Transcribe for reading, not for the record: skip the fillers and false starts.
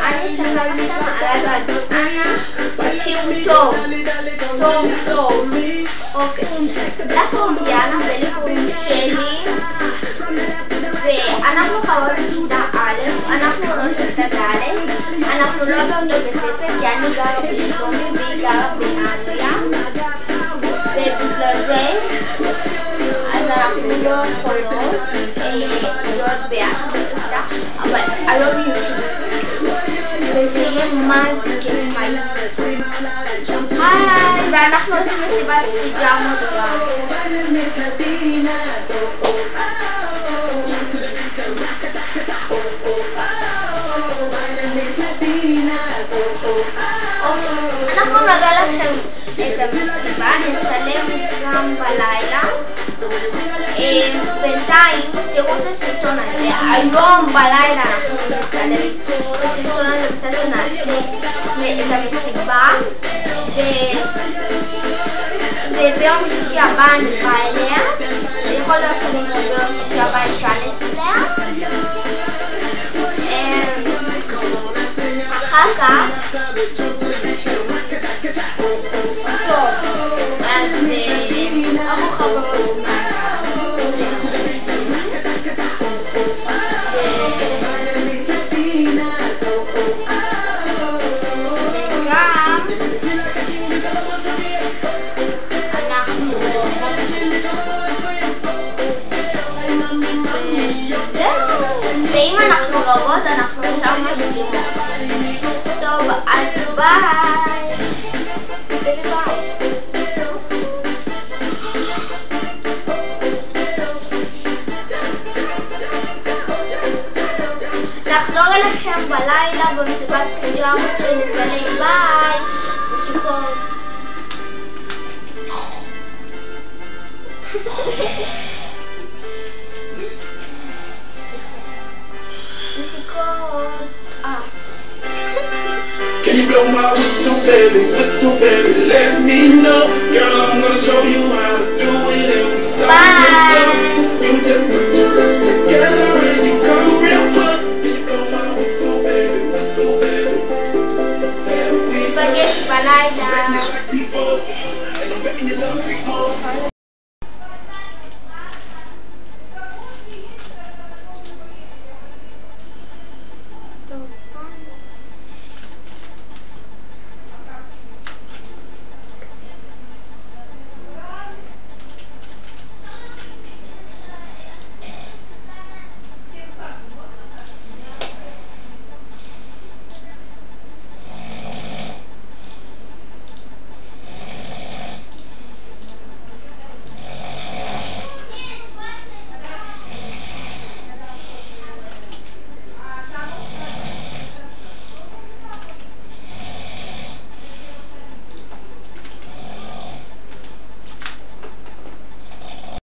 אני סבבה מעלה אנה תקשיבו טוב, טוב, טוב. אוקיי, לה קוראים דיאנה ולי קוראים שלי, ואנחנו חברות בכיתה א', אנחנו לא של כיתה א', אנחנו לא באותו בית ספר כי אני גרה בשלומי והיא גרה באנגליה, ובגלל זה אז אנחנו לא יכולות להיות ביחד בכיתה, אבל היום יושבים וזה יהיה מה זה כיף חיים. היי, ואנחנו עושים מסיבת פיג'מות גם. אנחנו נראה לכם את המסיבה, נצלם גם בלילה. בינתיים תראו את הסרטון הזה, היום בלילה אנחנו נצלם את הסרטון הזה מתי שנעשה את המסיבה, וביום שישי הבא אני באה אליה, יכול להיות שאני ביום שישי הבא אשן אצליה, אחר כך טוב, אז אנחנו חברות ואם אנחנו רבות אנחנו עכשיו משלימות. טוב, אז ביי. נחזור אליכם בלילה במסיבת פיג'מות שנצלם. ביי. נשיקות. Can you blow my whistle baby, let me know. Girl, I'm gonna show you how to do it and we start yourself. You just put your lips together and you come real close. Can you blow my whistle baby, that we Pag-ish balilah. like people, and I'm betting you love me more.